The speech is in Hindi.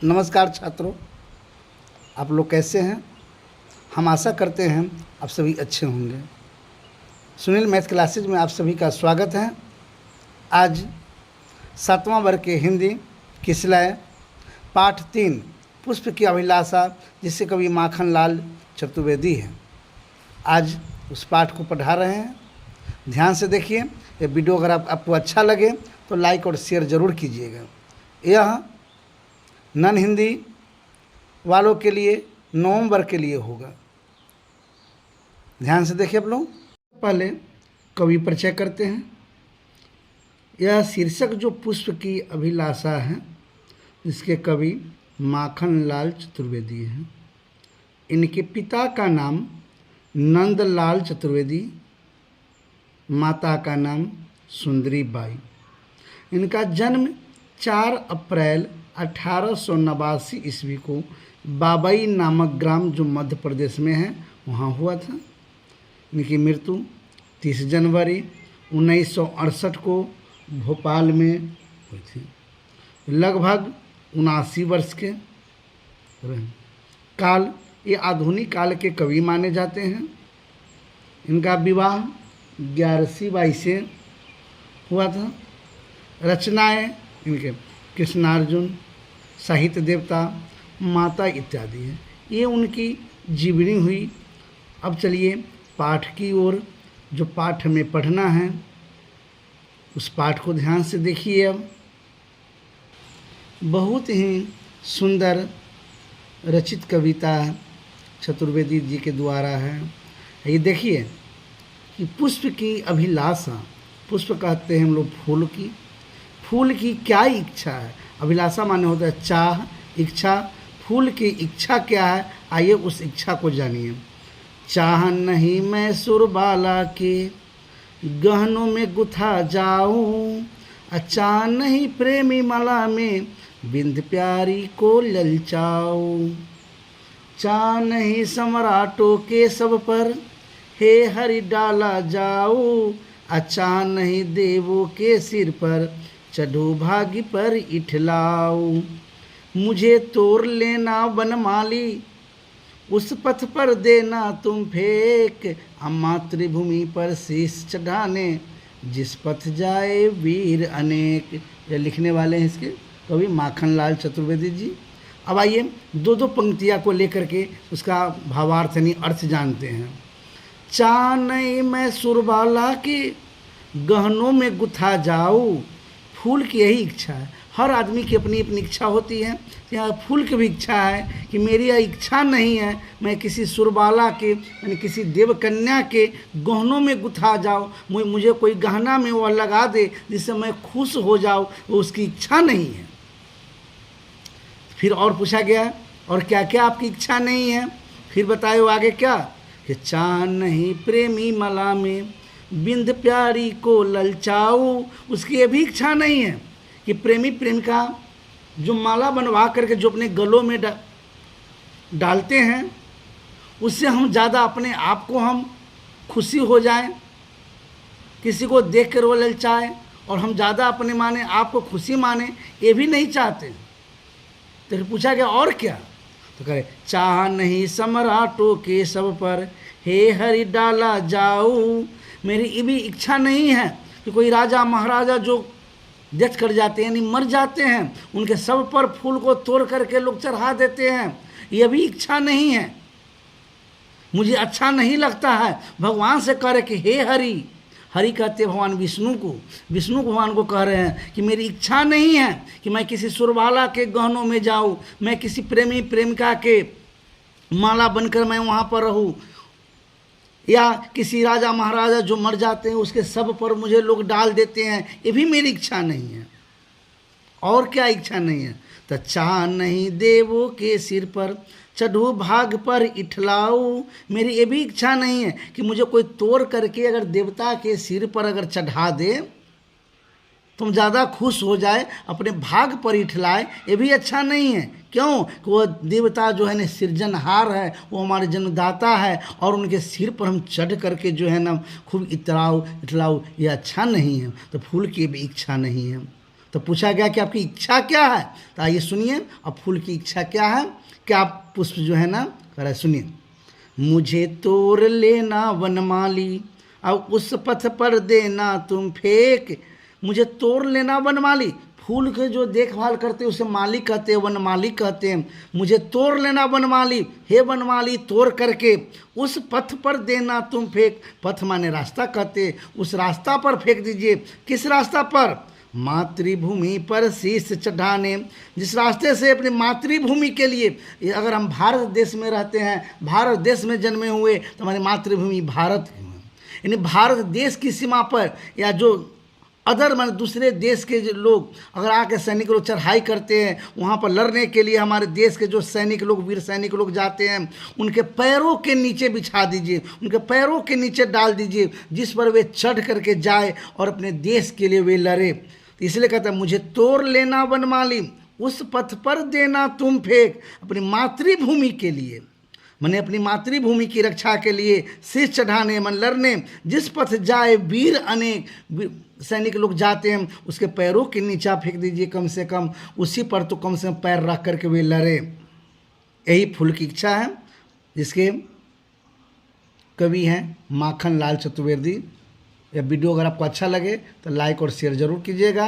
नमस्कार छात्रों, आप लोग कैसे हैं। हम आशा करते हैं आप सभी अच्छे होंगे। सुनील मैथ क्लासेज में आप सभी का स्वागत है। आज 7वां वर्ग के हिंदी किसलय पाठ 3 पुष्प की अभिलाषा, जिससे कवि माखन लाल चतुर्वेदी है। आज उस पाठ को पढ़ा रहे हैं। ध्यान से देखिए। ये वीडियो अगर आपको अच्छा लगे तो लाइक और शेयर ज़रूर कीजिएगा। यह नॉन हिंदी वालों के लिए नवंबर के लिए होगा। ध्यान से देखिए आप लोग। पहले कवि परिचय करते हैं। यह शीर्षक जो पुष्प की अभिलाषा है, इसके कवि माखन लाल चतुर्वेदी हैं। इनके पिता का नाम नंदलाल चतुर्वेदी, माता का नाम सुंदरी बाई। इनका जन्म 4 अप्रैल 1889 ईस्वी को बाबई नामक ग्राम जो मध्य प्रदेश में है वहाँ हुआ था। इनकी मृत्यु 30 जनवरी 1968 को भोपाल में हुई थी। लगभग 79 वर्ष के रहे। काल ये आधुनिक काल के कवि माने जाते हैं। इनका विवाह 11वीं बाई से हुआ था। रचनाएं इनके कृष्णार्जुन, साहित्य देवता, माता इत्यादि हैं। ये उनकी जीवनी हुई। अब चलिए पाठ की ओर। जो पाठ हमें पढ़ना है उस पाठ को ध्यान से देखिए। अब बहुत ही सुंदर रचित कविता चतुर्वेदी जी के द्वारा है। ये देखिए कि पुष्प की अभिलाषा, पुष्प कहते हैं हम लोग फूल की। फूल की क्या इच्छा है? अभिलाषा माने होता है चाह, इच्छा। फूल की इच्छा क्या है? आइए उस इच्छा को जानिए। चाह नहीं मैं सुरबाला के गहनों में गुथा जाऊं, चाह नहीं प्रेमी माला में बिंद प्यारी को ललचाऊं। चाह नहीं सम्राटों के सब पर हे हरि डाला जाऊं, चाह नहीं देवों के सिर पर चढ़ो भागी पर इठलाओ। मुझे तोड़ लेना बनमाली, उस पथ पर देना तुम फेंक, मातृभूमि पर शीश चढ़ाने जिस पथ जाए वीर अनेक। ये लिखने वाले हैं इसके कवि माखन लाल चतुर्वेदी जी। अब आइए दो पंक्तियाँ को लेकर के उसका भावार्थ यानी अर्थ जानते हैं। चाह नहीं मैं सुरबाला के गहनों में गुथा जाऊँ। फूल की यही इच्छा है। हर आदमी की अपनी अपनी इच्छा होती है। यहाँ फूल की भी इच्छा है कि मेरी यह इच्छा नहीं है मैं किसी सुरबाला के यानी किसी देवकन्या के गहनों में गुथा जाऊँ, मुझे कोई गहना में वह लगा दे जिससे मैं खुश हो जाऊँ, वो उसकी इच्छा नहीं है। फिर और पूछा गया और क्या क्या आपकी इच्छा नहीं है? फिर बताए आगे क्या कि चाह नहीं प्रेमी मला में बिंद प्यारी को ललचाऊं। उसकी ये भी इच्छा नहीं है कि प्रेमी प्रेमिका जो माला बनवा करके जो अपने गलों में डालते हैं उससे हम ज़्यादा अपने आप को हम खुशी हो जाएं, किसी को देख कर वो ललचाए और हम ज़्यादा अपने माने आप को खुशी माने, ये भी नहीं चाहते। तो फिर पूछा गया और क्या? तो कहे चाह नहीं सम्राटों के सब पर हे हरि डाला जाऊं। मेरी ये भी इच्छा नहीं है कि कोई राजा महाराजा जो डेथ कर जाते हैं यानी मर जाते हैं, उनके सब पर फूल को तोड़ करके लोग चढ़ा देते हैं, यह भी इच्छा नहीं है। मुझे अच्छा नहीं लगता है। भगवान से कह रहे कि हे हरि, हरि कहते भगवान विष्णु को, विष्णु भगवान को कह रहे हैं कि मेरी इच्छा नहीं है कि मैं किसी सुरबाला के गहनों में जाऊँ, मैं किसी प्रेमी प्रेमिका के माला बनकर मैं वहाँ पर रहूँ, या किसी राजा महाराजा जो मर जाते हैं उसके सब पर मुझे लोग डाल देते हैं, ये भी मेरी इच्छा नहीं है। और क्या इच्छा नहीं है? तो चाह नहीं देवों के सिर पर चढ़ो भाग पर इठलाऊं। मेरी ये भी इच्छा नहीं है कि मुझे कोई तोड़ करके अगर देवता के सिर पर अगर चढ़ा दे तुम ज़्यादा खुश हो जाए, अपने भाग पर इठलाए, ये भी अच्छा नहीं है। क्यों? कि वो देवता जो है ना सृजनहार है, वो हमारे जन्मदाता है और उनके सिर पर हम चढ़ करके जो है ना खूब इतराओ इठलाओ, ये अच्छा नहीं है। तो फूल की भी इच्छा नहीं है। तो पूछा गया कि आपकी इच्छा क्या है। तो आइए सुनिए, अब फूल की इच्छा क्या है, क्या पुष्प जो है ना कर रहा है, सुनिए। मुझे तोड़ लेना वनमाली, अब उस पथ पर देना तुम फेंक। मुझे तोड़ लेना वनमाली, फूल के जो देखभाल करते हैं उसे माली कहते हैं, वनमाली कहते हैं। मुझे तोड़ लेना वनमाली, हे वनमाली तोड़ करके उस पथ पर देना तुम फेंक। पथ माने रास्ता कहते हैं, उस रास्ता पर फेंक दीजिए। किस रास्ता पर? मातृभूमि पर शीश चढ़ाने। जिस रास्ते से अपनी मातृभूमि के लिए, अगर हम भारत देश में रहते हैं, भारत देश में जन्मे हुए, तो हमारी मातृभूमि भारत है। यानी भारत देश की सीमा पर या जो अदर मान दूसरे देश के जो लोग अगर आके सैनिक लोग चढ़ाई करते हैं, वहाँ पर लड़ने के लिए हमारे देश के जो सैनिक लोग, वीर सैनिक लोग जाते हैं, उनके पैरों के नीचे बिछा दीजिए, उनके पैरों के नीचे डाल दीजिए, जिस पर वे चढ़ करके जाए और अपने देश के लिए वे लड़े। तो इसलिए कहता है मुझे तोड़ लेना वनमाली, उस पथ पर देना तुम फेंक। अपनी मातृभूमि के लिए, मैंने अपनी मातृभूमि की रक्षा के लिए शीश चढ़ाने, मन लड़ने, जिस पथ जाए वीर अनेक सैनिक लोग जाते हैं, उसके पैरों के नीचे फेंक दीजिए कम से कम, उसी पर तो कम से कम पैर रख करके वे लड़े। यही फूल की इच्छा है, जिसके कवि हैं माखन लाल चतुर्वेदी। यह वीडियो अगर आपको अच्छा लगे तो लाइक और शेयर जरूर कीजिएगा।